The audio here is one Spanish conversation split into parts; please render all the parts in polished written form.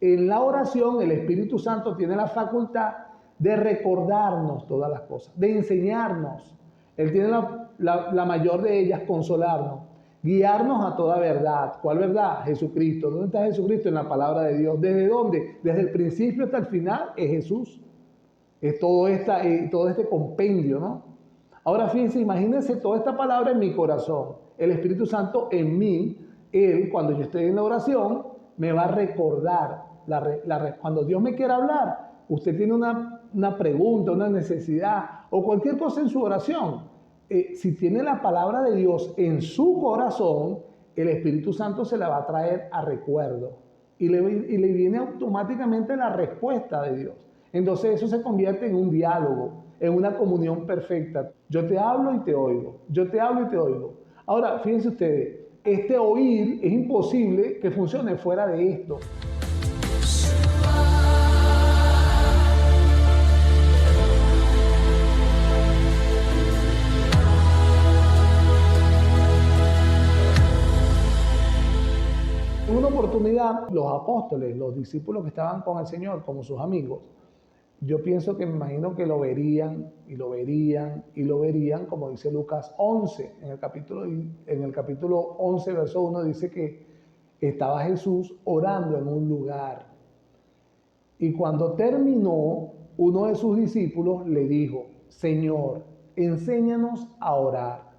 En la oración, el Espíritu Santo tiene la facultad de recordarnos todas las cosas, de enseñarnos. Él tiene la mayor de ellas, consolarnos, guiarnos a toda verdad. ¿Cuál verdad? Jesucristo. ¿Dónde está Jesucristo? En la palabra de Dios. ¿Desde dónde? Desde el principio hasta el final es Jesús. Es todo este compendio, ¿no? Ahora fíjense, imagínense toda esta palabra en mi corazón. El Espíritu Santo en mí, Él, cuando yo estoy en la oración, me va a recordar. Cuando Dios me quiera hablar, usted tiene una pregunta, una necesidad o cualquier cosa en su oración. Si tiene la palabra de Dios en su corazón, el Espíritu Santo se la va a traer a recuerdo y le viene automáticamente la respuesta de Dios. Entonces eso se convierte en un diálogo, en una comunión perfecta. Yo te hablo y te oigo, yo te hablo y te oigo. Ahora, fíjense ustedes, este oír es imposible que funcione fuera de esto. En una oportunidad, los apóstoles, los discípulos que estaban con el Señor, como sus amigos, yo pienso que me imagino que lo verían y lo verían y lo verían, como dice Lucas 11, en el capítulo 11, verso 1, dice que estaba Jesús orando en un lugar. Y cuando terminó, uno de sus discípulos le dijo, Señor, enséñanos a orar,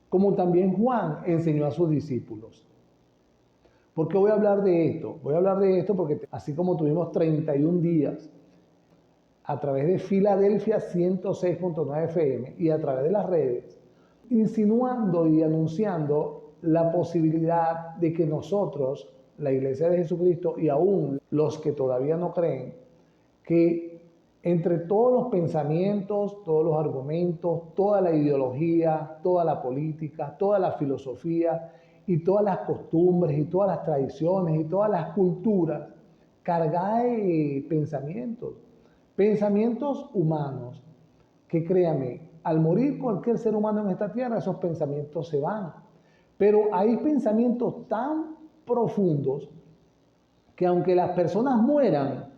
como también Juan enseñó a sus discípulos. ¿Por qué voy a hablar de esto? Voy a hablar de esto porque así como tuvimos 31 días a través de Filadelfia 106.9 FM y a través de las redes, insinuando y anunciando la posibilidad de que nosotros, la Iglesia de Jesucristo y aún los que todavía no creen, que entre todos los pensamientos, todos los argumentos, toda la ideología, toda la política, toda la filosofía y todas las costumbres y todas las tradiciones y todas las culturas cargadas de pensamientos humanos, que créame, al morir cualquier ser humano en esta tierra, esos pensamientos se van. Pero hay pensamientos tan profundos que aunque las personas mueran,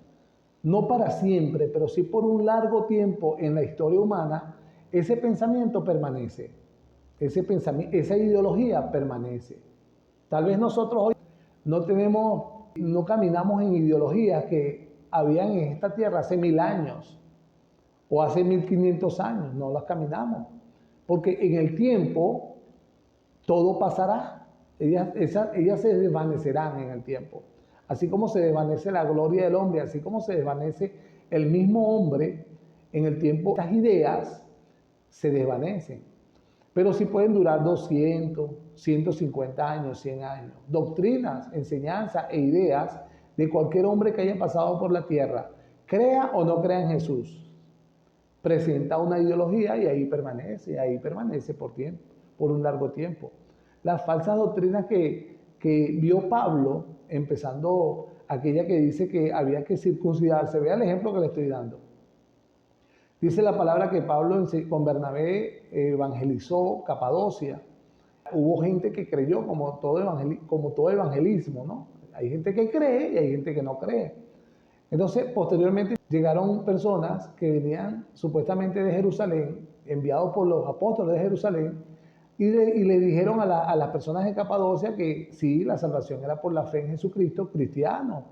no para siempre, pero sí por un largo tiempo en la historia humana, ese pensamiento permanece. Esa ideología permanece. Tal vez nosotros hoy no caminamos en ideologías que habían en esta tierra hace 1000 años o hace 1500 años, no las caminamos. Porque en el tiempo todo pasará, ellas se desvanecerán en el tiempo. Así como se desvanece la gloria del hombre, así como se desvanece el mismo hombre en el tiempo, estas ideas se desvanecen. Pero sí pueden durar 200, 150 años, 100 años. Doctrinas, enseñanzas e ideas de cualquier hombre que haya pasado por la tierra, crea o no crea en Jesús, presenta una ideología y ahí permanece por un largo tiempo. Las falsas doctrinas que vio Pablo, empezando aquella que dice que había que circuncidarse, vea el ejemplo que le estoy dando. Dice la palabra que Pablo con Bernabé evangelizó Capadocia. Hubo gente que creyó como todo evangelismo, ¿no? Hay gente que cree y hay gente que no cree. Entonces, posteriormente llegaron personas que venían supuestamente de Jerusalén, enviados por los apóstoles de Jerusalén, y le dijeron a las personas de Capadocia que sí, la salvación era por la fe en Jesucristo, cristianos,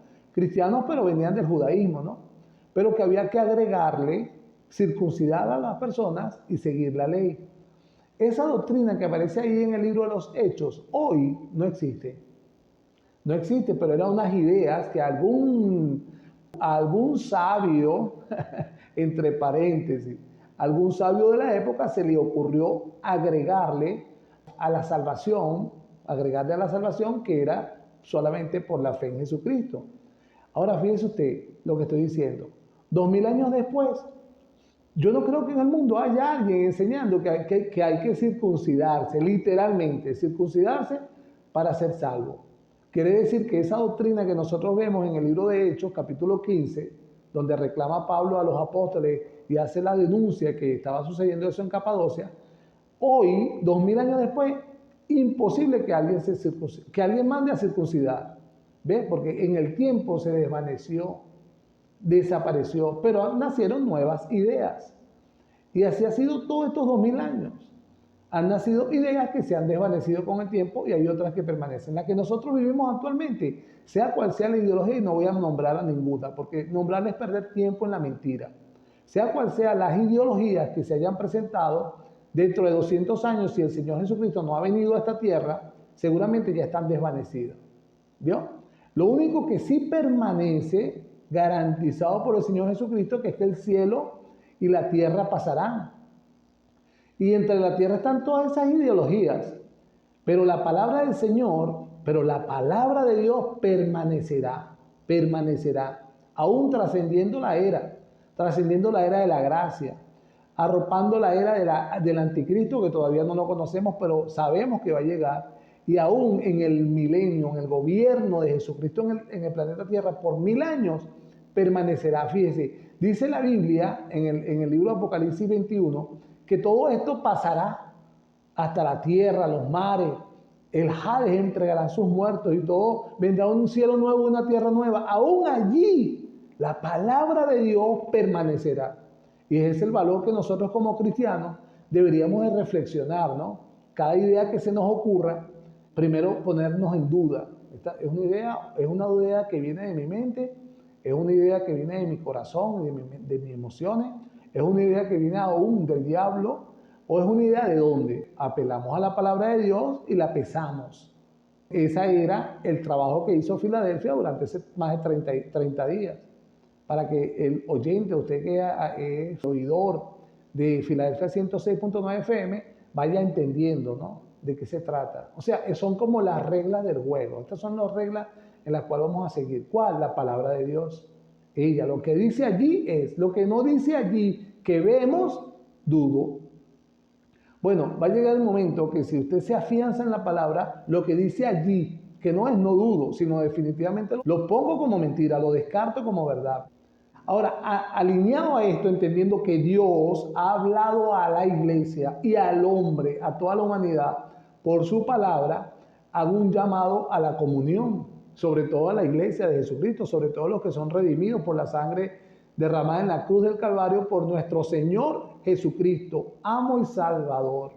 pero venían del judaísmo, ¿no? Pero que había que agregarle, circuncidar a las personas y seguir la ley. Esa doctrina que aparece ahí en el libro de los Hechos, hoy no existe. No existe, pero eran unas ideas que algún sabio, entre paréntesis, algún sabio de la época se le ocurrió agregarle a la salvación que era solamente por la fe en Jesucristo. Ahora fíjese usted lo que estoy diciendo. 2000 años después, yo no creo que en el mundo haya alguien enseñando que hay que circuncidarse, literalmente, circuncidarse para ser salvo. Quiere decir que esa doctrina que nosotros vemos en el libro de Hechos, capítulo 15, donde reclama Pablo a los apóstoles y hace la denuncia que estaba sucediendo eso en Capadocia, hoy, 2000 años después, imposible que alguien mande a circuncidar. ¿Ves? Porque en el tiempo se desvaneció, desapareció, pero nacieron nuevas ideas. Y así ha sido todos estos 2000 años. Han nacido ideas que se han desvanecido con el tiempo y hay otras que permanecen. La que nosotros vivimos actualmente, sea cual sea la ideología, y no voy a nombrar a ninguna, porque nombrarla es perder tiempo en la mentira. Sea cual sea las ideologías que se hayan presentado, dentro de 200 años, si el Señor Jesucristo no ha venido a esta tierra, seguramente ya están desvanecidas. ¿Vio? Lo único que sí permanece garantizado por el Señor Jesucristo, que es que el cielo y la tierra pasarán. Y entre la tierra están todas esas ideologías. Pero la palabra del Señor, pero la palabra de Dios permanecerá, permanecerá, aún trascendiendo la era de la gracia, arropando la era del anticristo, que todavía no lo conocemos, pero sabemos que va a llegar. Y aún en el milenio, en el gobierno de Jesucristo en el planeta Tierra, por 1000 años, permanecerá. Fíjese, dice la Biblia en el libro de Apocalipsis 21, que todo esto pasará hasta la tierra, los mares, el Hades entregarán sus muertos y todo, vendrá un cielo nuevo y una tierra nueva. Aún allí, la palabra de Dios permanecerá. Y ese es el valor que nosotros como cristianos deberíamos de reflexionar, ¿no? Cada idea que se nos ocurra, primero ponernos en duda. Esta es una idea que viene de mi mente, es una idea que viene de mi corazón, de mis emociones, es una idea que viene aún del diablo, o es una idea de dónde apelamos a la palabra de Dios y la pesamos. Ese era el trabajo que hizo Filadelfia durante más de 30 días, para que el oyente, usted que es oidor de Filadelfia 106.9 FM, vaya entendiendo, ¿no?, de qué se trata. O sea, son como las reglas del juego. Estas son las reglas en las cuales vamos a seguir. ¿Cuál? La palabra de Dios. Ella, lo que dice allí es, lo que no dice allí, que vemos, dudo. Bueno, va a llegar el momento que si usted se afianza en la palabra, lo que dice allí, que no es no dudo, sino definitivamente lo pongo como mentira, lo descarto como verdad. Ahora, alineado a esto, entendiendo que Dios ha hablado a la iglesia y al hombre, a toda la humanidad, por su palabra, hago un llamado a la comunión, sobre todo a la iglesia de Jesucristo, sobre todo los que son redimidos por la sangre derramada en la cruz del Calvario por nuestro Señor Jesucristo, amo y Salvador,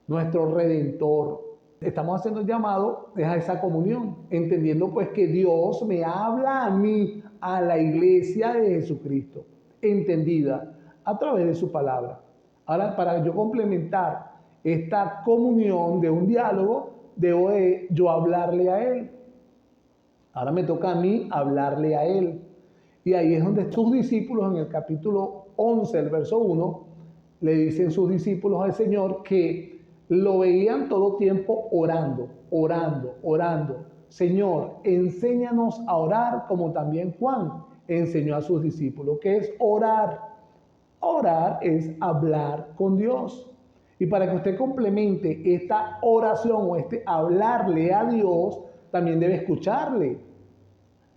nuestro Redentor. Estamos haciendo el llamado a esa comunión, entendiendo pues que Dios me habla a mí, a la iglesia de Jesucristo, entendida a través de su palabra. Ahora, para yo complementar esta comunión de un diálogo, debo yo hablarle a Él. Ahora me toca a mí hablarle a Él. Y ahí es donde sus discípulos, en el capítulo 11, el verso 1, le dicen sus discípulos al Señor que lo veían todo tiempo orando, orando, orando. Señor, enséñanos a orar como también Juan enseñó a sus discípulos. ¿Qué es orar? Orar es hablar con Dios. Y para que usted complemente esta oración o este hablarle a Dios, también debe escucharle.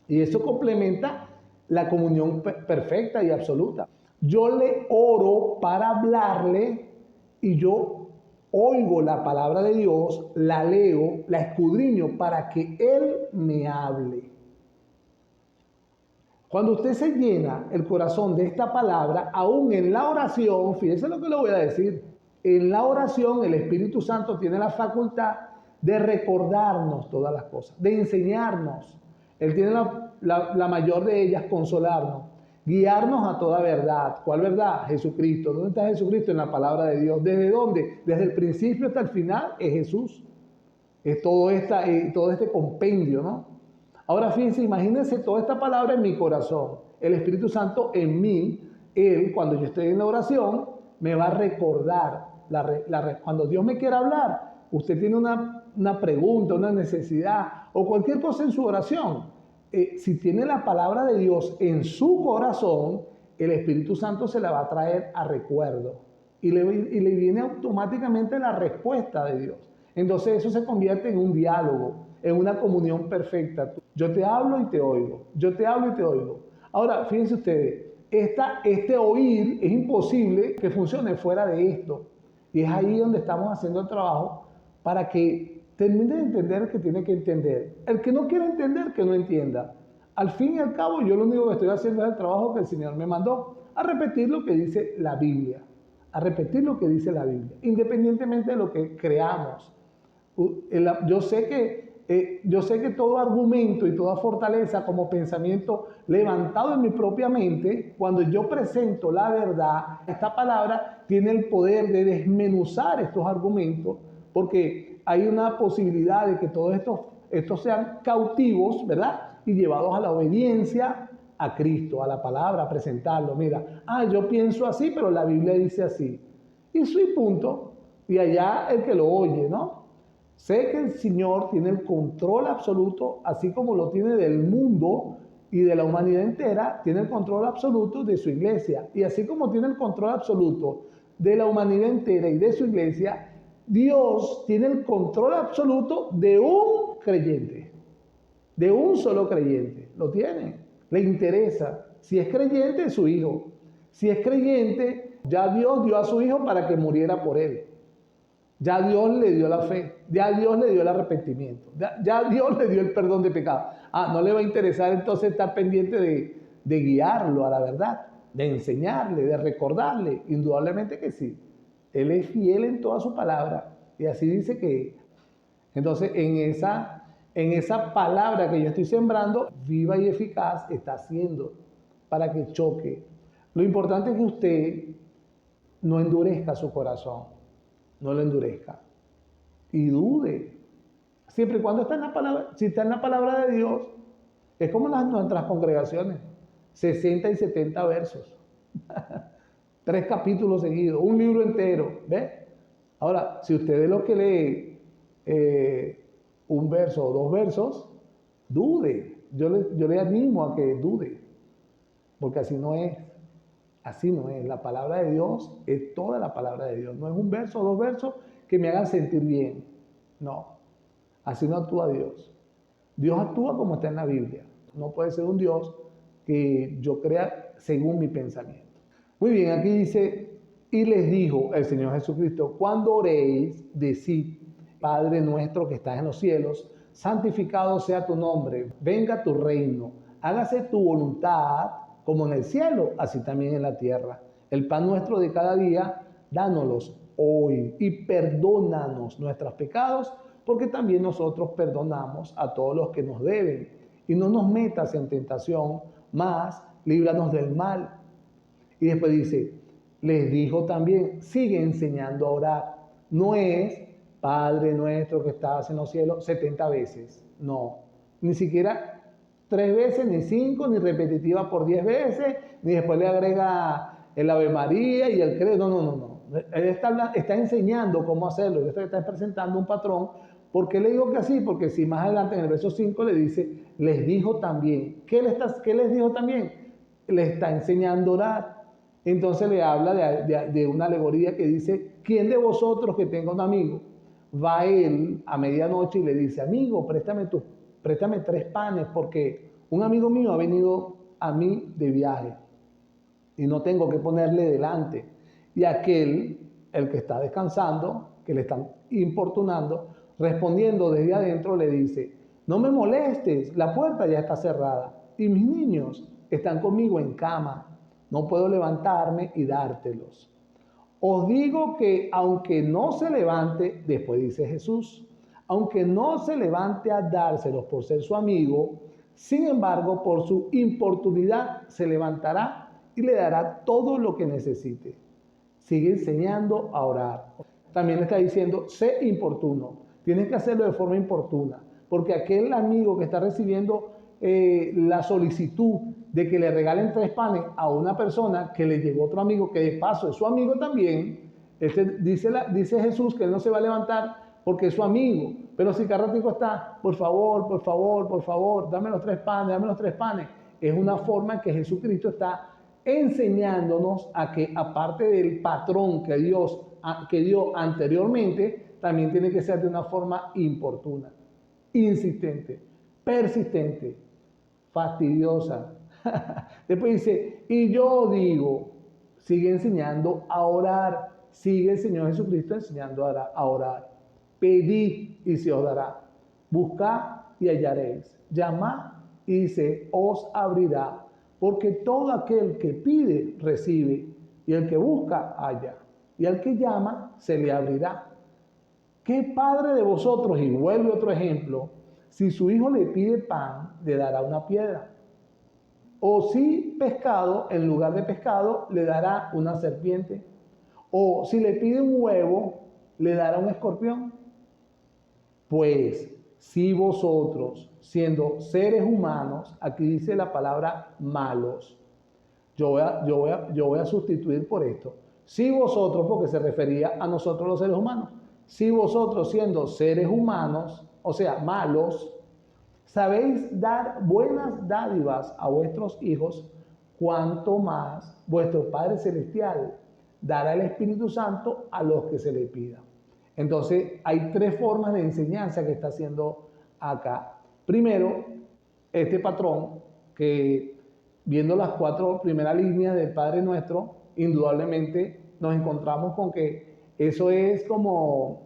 Y eso complementa la comunión perfecta y absoluta. Yo le oro para hablarle y yo oigo la palabra de Dios, la leo, la escudriño para que Él me hable. Cuando usted se llena el corazón de esta palabra, aún en la oración, fíjese lo que le voy a decir, en la oración el Espíritu Santo tiene la facultad de recordarnos todas las cosas, de enseñarnos. Él tiene la mayor de ellas, consolarnos, guiarnos a toda verdad. ¿Cuál verdad? Jesucristo. ¿Dónde está Jesucristo? En la palabra de Dios. ¿Desde dónde? Desde el principio hasta el final es Jesús. Es todo este compendio, ¿no? Ahora fíjense, imagínense toda esta palabra en mi corazón. El Espíritu Santo en mí, Él, cuando yo estoy en la oración, me va a recordar. Cuando Dios me quiera hablar, usted tiene una pregunta, una necesidad o cualquier cosa en su oración. Si tiene la palabra de Dios en su corazón, el Espíritu Santo se la va a traer a recuerdo y le viene automáticamente la respuesta de Dios. Entonces eso se convierte en un diálogo, en una comunión perfecta. Yo te hablo y te oigo, yo te hablo y te oigo. Ahora, fíjense ustedes, este oír es imposible que funcione fuera de esto. Y es ahí donde estamos haciendo el trabajo para que termine de entender el que tiene que entender. El que no quiere entender, que no entienda. Al fin y al cabo, yo lo único que estoy haciendo es el trabajo que el Señor me mandó, a repetir lo que dice la Biblia. A repetir lo que dice la Biblia, independientemente de lo que creamos. Yo sé que todo argumento y toda fortaleza como pensamiento levantado en mi propia mente, cuando yo presento la verdad, esta palabra tiene el poder de desmenuzar estos argumentos, porque hay una posibilidad de que todos estos sean cautivos, ¿verdad? Y llevados a la obediencia a Cristo, a la palabra, a presentarlo. Mira, yo pienso así, pero la Biblia dice así. Y soy punto. Y allá el que lo oye, ¿no? Sé que el Señor tiene el control absoluto, así como lo tiene del mundo y de la humanidad entera, tiene el control absoluto de su iglesia. Y así como tiene el control absoluto de la humanidad entera y de su iglesia, Dios tiene el control absoluto de un creyente, de un solo creyente. Lo tiene, le interesa. Si es creyente, es su hijo. Si es creyente, ya Dios dio a su hijo para que muriera por él. Ya Dios le dio la fe, ya Dios le dio el arrepentimiento, ya Dios le dio el perdón de pecado. No le va a interesar entonces estar pendiente de guiarlo a la verdad, de enseñarle, de recordarle. Indudablemente que sí. Él es fiel en toda su palabra y así dice que. Entonces en esa palabra que yo estoy sembrando, viva y eficaz, está haciendo para que choque. Lo importante es que usted no endurezca su corazón. No lo endurezca. Y dude. Siempre y cuando está en la palabra, si está en la palabra de Dios, es como nuestras congregaciones. 60 y 70 versos. 3 capítulos seguidos, un libro entero. ¿Ves? Ahora, si usted es lo que lee un verso o 2 versos, dude. Yo le animo a que dude. Porque así no es. Así no es. La palabra de Dios es toda la palabra de Dios. No es un verso o 2 versos que me hagan sentir bien. No. Así no actúa Dios. Dios actúa como está en la Biblia. No puede ser un Dios que yo crea según mi pensamiento. Muy bien, aquí dice, y les dijo el Señor Jesucristo, cuando oréis, decid, Padre nuestro que estás en los cielos, santificado sea tu nombre, venga tu reino, hágase tu voluntad, como en el cielo, así también en la tierra. El pan nuestro de cada día, dánoslos hoy y perdónanos nuestros pecados, porque también nosotros perdonamos a todos los que nos deben. Y no nos metas en tentación, mas líbranos del mal. Y después dice, les dijo también, sigue enseñando a orar. No es, Padre nuestro que estás en los cielos, 70 veces. No, ni siquiera 3 veces, ni 5, ni repetitiva por 10 veces, ni después le agrega el Ave María y el credo. No. Él está enseñando cómo hacerlo. Él está presentando un patrón. ¿Por qué le digo que así? Porque si más adelante en el verso 5 le dice, les dijo también. ¿Qué les dijo también? Le está enseñando a orar. Entonces le habla de una alegoría que dice, ¿quién de vosotros que tenga un amigo va a él a medianoche y le dice, amigo, préstame 3 panes porque un amigo mío ha venido a mí de viaje y no tengo que ponerle delante? Y aquel, el que está descansando, que le están importunando, respondiendo desde adentro le dice, no me molestes, la puerta ya está cerrada y mis niños están conmigo en cama, no puedo levantarme y dártelos. Os digo que aunque no se levante, después dice Jesús, aunque no se levante a dárselos por ser su amigo, sin embargo, por su importunidad se levantará y le dará todo lo que necesite. Sigue enseñando a orar. También está diciendo, sé importuno. Tienes que hacerlo de forma importuna, porque aquel amigo que está recibiendo la solicitud de que le regalen 3 panes a una persona que le llegó otro amigo, que de paso es su amigo también, dice Jesús que él no se va a levantar porque es su amigo, pero si cada ratico está, por favor, dame los 3 panes. Es una forma en que Jesucristo está enseñándonos a que aparte del patrón que dio anteriormente, también tiene que ser de una forma importuna, insistente, persistente, fastidiosa. Después dice, y yo digo, sigue enseñando a orar, sigue el Señor Jesucristo enseñando a orar. pedid y se os dará, buscad y hallaréis, llamad y se os abrirá, porque todo aquel que pide recibe, y el que busca halla, y al que llama se le abrirá. ¿Qué padre de vosotros, y vuelve otro ejemplo, si su hijo le pide pan, le dará una piedra? O si pescado, en lugar de pescado, le dará una serpiente. O si le pide un huevo, le dará un escorpión. Pues si vosotros, siendo seres humanos, aquí dice la palabra malos, yo voy a sustituir por esto. Si vosotros, porque se refería a nosotros los seres humanos, si vosotros siendo seres humanos, o sea, malos, sabéis dar buenas dádivas a vuestros hijos, cuanto más vuestro Padre Celestial dará el Espíritu Santo a los que se le pida. Entonces, hay tres formas de enseñanza que está haciendo acá. Primero, este patrón que, viendo las cuatro primeras líneas del Padre Nuestro, indudablemente nos encontramos con que eso es como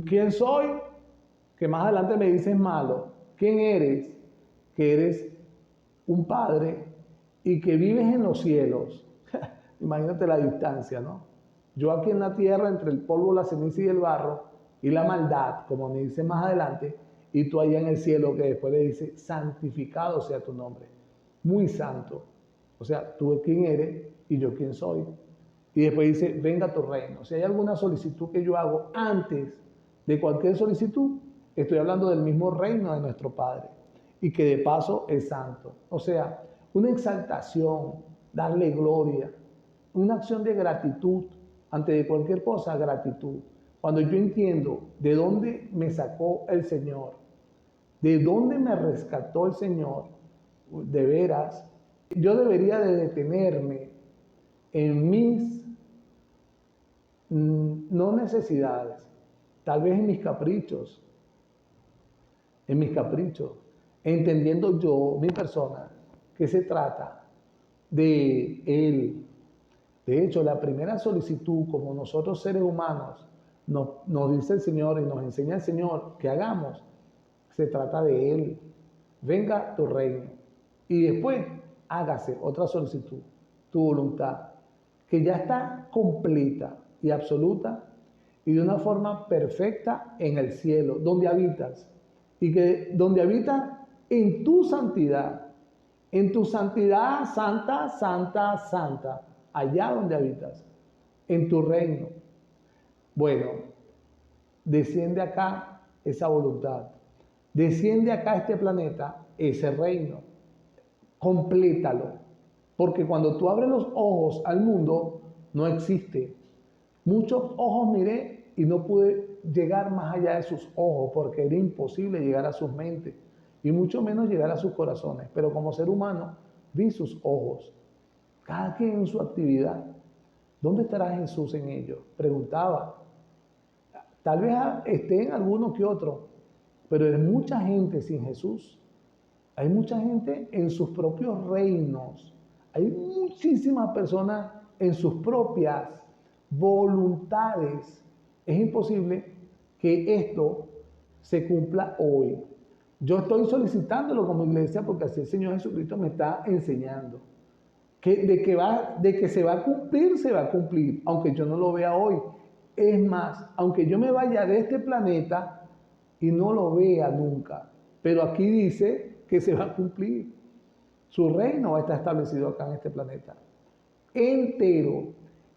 ¿quién soy? Que más adelante me dices malo. ¿Quién eres? Que eres un Padre y que vives en los cielos. Imagínate la distancia, ¿no? Yo aquí en la tierra, entre el polvo, la ceniza y el barro, y la maldad, como me dice más adelante, y tú allá en el cielo, que después le dice, santificado sea tu nombre, muy santo. O sea, tú quién eres y yo quién soy. Y después dice, venga tu reino. Si hay alguna solicitud que yo hago antes de cualquier solicitud, estoy hablando del mismo reino de nuestro Padre, y que de paso es santo. O sea, una exaltación, darle gloria, una acción de gratitud. Ante de cualquier cosa, gratitud. Cuando yo entiendo de dónde me sacó el Señor, de dónde me rescató el Señor, de veras, yo debería de detenerme en mis no necesidades, tal vez en mis caprichos, entendiendo yo, mi persona, que se trata de Él. De hecho, la primera solicitud, como nosotros seres humanos, nos dice el Señor y nos enseña el Señor que hagamos, se trata de Él. Venga tu reino. Y después, hágase otra solicitud, tu voluntad, que ya está completa y absoluta y de una forma perfecta en el cielo, donde habitas. Y que donde habitas en tu santidad santa, santa, santa, allá donde habitas, en tu reino. Bueno, desciende acá esa voluntad, desciende acá a este planeta ese reino, complétalo, porque cuando tú abres los ojos al mundo, no existe. Muchos ojos miré y no pude llegar más allá de sus ojos, porque era imposible llegar a sus mentes, y mucho menos llegar a sus corazones. Pero como ser humano, vi sus ojos, cada quien en su actividad. ¿Dónde estará Jesús en ello? Preguntaba. Tal vez esté en alguno que otro, pero hay mucha gente sin Jesús. Hay mucha gente en sus propios reinos. Hay muchísimas personas en sus propias voluntades. Es imposible que esto se cumpla hoy. Yo estoy solicitándolo como iglesia porque así el Señor Jesucristo me está enseñando. De que se va a cumplir, se va a cumplir, aunque yo no lo vea hoy. Es más, aunque yo me vaya de este planeta y no lo vea nunca, pero aquí dice que se va a cumplir. Su reino va a estar establecido acá en este planeta, entero,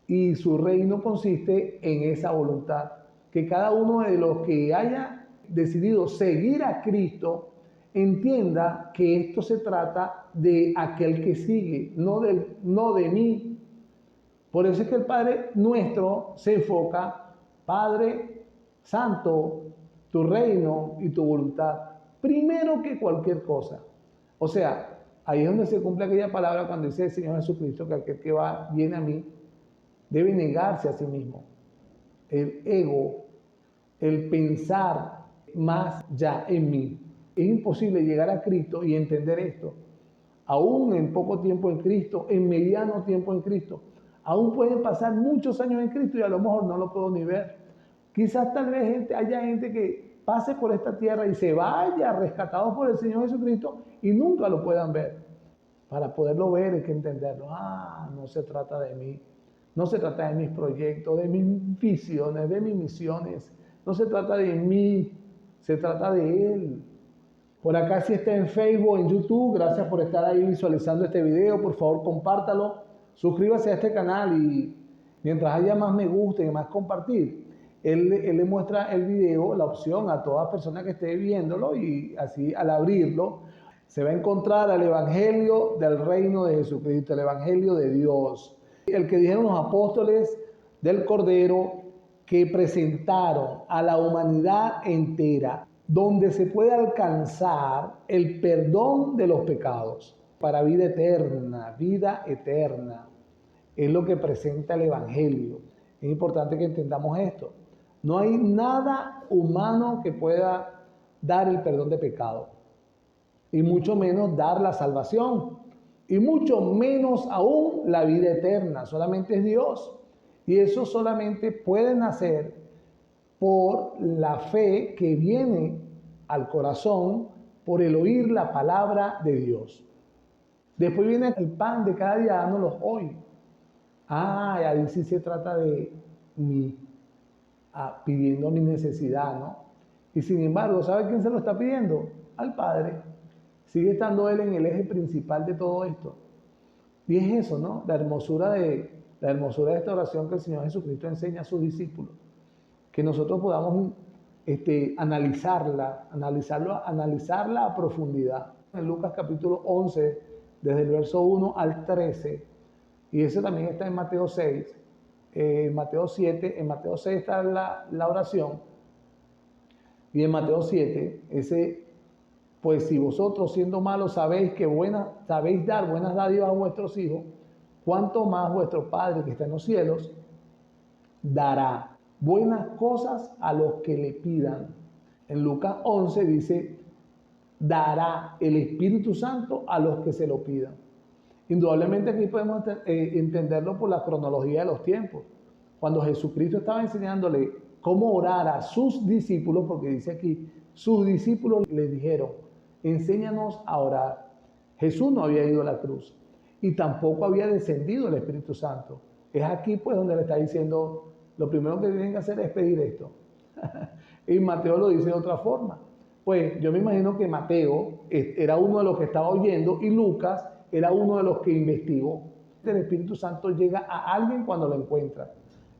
y su reino consiste en esa voluntad, que cada uno de los que haya decidido seguir a Cristo entienda que esto se trata de aquel que sigue, no de mí. Por eso es que el Padre Nuestro se enfoca, Padre Santo, tu reino y tu voluntad, primero que cualquier cosa. O sea, ahí es donde se cumple aquella palabra cuando dice el Señor Jesucristo que aquel que viene a mí debe negarse a sí mismo. El ego, el pensar más ya en mí. Es imposible llegar a Cristo y entender esto. Aún en poco tiempo en Cristo, en mediano tiempo en Cristo. Aún pueden pasar muchos años en Cristo y a lo mejor no lo puedo ni ver. Quizás tal vez haya gente que pase por esta tierra y se vaya rescatados por el Señor Jesucristo y nunca lo puedan ver. Para poderlo ver hay que entenderlo. No se trata de mí, no se trata de mis proyectos, de mis visiones, de mis misiones. No se trata de mí, se trata de Él. Por acá si está en Facebook, en YouTube, gracias por estar ahí visualizando este video. Por favor, compártalo, suscríbase a este canal y mientras haya más me gusta y más compartir, él le muestra el video, la opción a toda persona que esté viéndolo y así al abrirlo se va a encontrar al Evangelio del reino de Jesucristo, el Evangelio de Dios. El que dijeron los apóstoles del Cordero que presentaron a la humanidad entera, donde se puede alcanzar el perdón de los pecados para vida eterna, vida eterna. Es lo que presenta el Evangelio. Es importante que entendamos esto. No hay nada humano que pueda dar el perdón de pecado, y mucho menos dar la salvación, y mucho menos aún la vida eterna. Solamente es Dios. Y eso solamente puede nacer por la fe que viene al corazón por el oír la palabra de Dios. Después viene el pan de cada día, dándolos hoy. Ahí sí se trata de mí, pidiendo mi necesidad, ¿no? Y sin embargo, ¿sabe quién se lo está pidiendo? Al Padre. Sigue estando Él en el eje principal de todo esto. Y es eso, ¿no? La hermosura de esta oración que el Señor Jesucristo enseña a sus discípulos. Que nosotros podamos analizarla a profundidad. En Lucas capítulo 11, desde el verso 1 al 13, y eso también está en Mateo 6, en Mateo 7, en Mateo 6 está la oración, y en Mateo 7, pues si vosotros siendo malos sabéis dar buenas dádivas a vuestros hijos, cuánto más vuestro Padre que está en los cielos dará buenas cosas a los que le pidan. En Lucas 11 dice, dará el Espíritu Santo a los que se lo pidan. Indudablemente aquí podemos entenderlo por la cronología de los tiempos. Cuando Jesucristo estaba enseñándole cómo orar a sus discípulos, porque dice aquí, sus discípulos le dijeron, enséñanos a orar. Jesús no había ido a la cruz y tampoco había descendido el Espíritu Santo. Es aquí pues donde le está diciendo, lo primero que tienen que hacer es pedir esto. Y Mateo lo dice de otra forma. Pues yo me imagino que Mateo era uno de los que estaba oyendo y Lucas era uno de los que investigó. El Espíritu Santo llega a alguien cuando lo encuentra.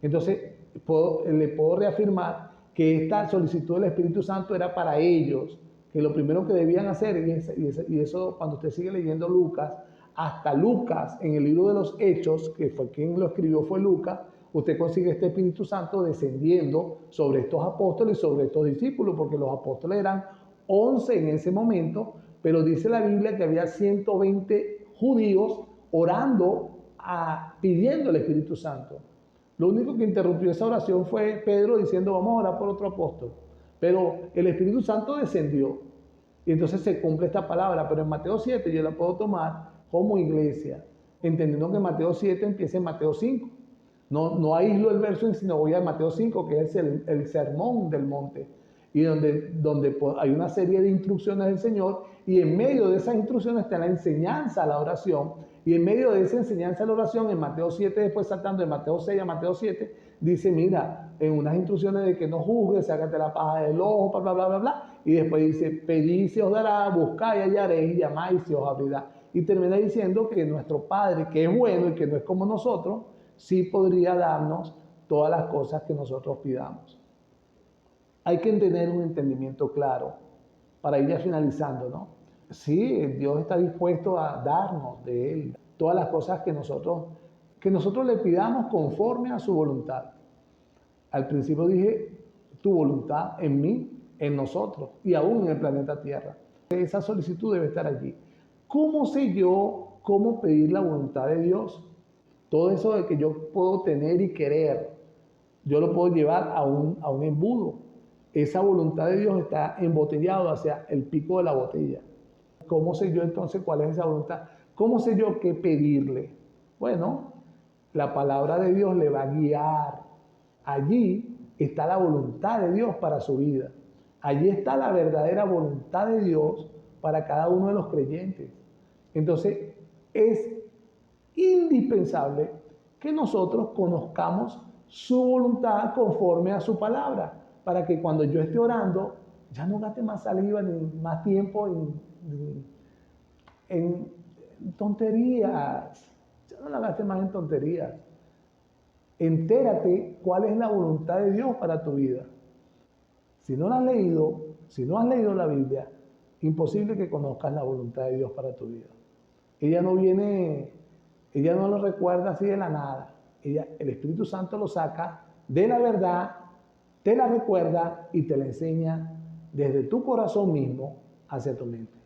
Entonces le puedo reafirmar que esta solicitud del Espíritu Santo era para ellos, que lo primero que debían hacer, y eso cuando usted sigue leyendo Lucas, hasta Lucas en el libro de los Hechos, que fue quien lo escribió fue Lucas, usted consigue este Espíritu Santo descendiendo sobre estos apóstoles y sobre estos discípulos, porque los apóstoles eran 11 en ese momento, pero dice la Biblia que había 120 judíos orando, pidiendo el Espíritu Santo. Lo único que interrumpió esa oración fue Pedro diciendo, vamos a orar por otro apóstol. Pero el Espíritu Santo descendió. Y entonces se cumple esta palabra. Pero en Mateo 7 yo la puedo tomar como iglesia, entendiendo que Mateo 7 empieza en Mateo 5. No aíslo el verso, sino voy a Mateo 5, que es el sermón del monte, y donde hay una serie de instrucciones del Señor, y en medio de esas instrucciones está la enseñanza a la oración, y en medio de esa enseñanza a la oración, en Mateo 7, después saltando de Mateo 6 a Mateo 7, dice, mira, en unas instrucciones de que no juzgues, sácate la paja del ojo, bla, bla, bla, bla, y después dice, pedid se os dará, buscad y hallaréis, llamáis se os abrirá. Y termina diciendo que nuestro Padre, que es bueno y que no es como nosotros, sí podría darnos todas las cosas que nosotros pidamos. Hay que tener un entendimiento claro para ir ya finalizando, ¿no? Sí, Dios está dispuesto a darnos de Él todas las cosas que nosotros le pidamos conforme a su voluntad. Al principio dije, tu voluntad en mí, en nosotros y aún en el planeta Tierra. Esa solicitud debe estar allí. ¿Cómo sé yo cómo pedir la voluntad de Dios? Todo eso de que yo puedo tener y querer, yo lo puedo llevar a un embudo. Esa voluntad de Dios está embotellado hacia el pico de la botella. ¿Cómo sé yo entonces cuál es esa voluntad? ¿Cómo sé yo qué pedirle? Bueno, la palabra de Dios le va a guiar. Allí está la voluntad de Dios para su vida. Allí está la verdadera voluntad de Dios para cada uno de los creyentes. Entonces, es indispensable que nosotros conozcamos su voluntad conforme a su palabra, para que cuando yo esté orando, ya no gaste más saliva ni más tiempo en tonterías. Ya no la gaste más en tonterías. Entérate cuál es la voluntad de Dios para tu vida. Si no la has leído, si no has leído la Biblia, imposible que conozcas la voluntad de Dios para tu vida. Ella no lo recuerda así de la nada. El Espíritu Santo lo saca de la verdad, te la recuerda y te la enseña desde tu corazón mismo hacia tu mente.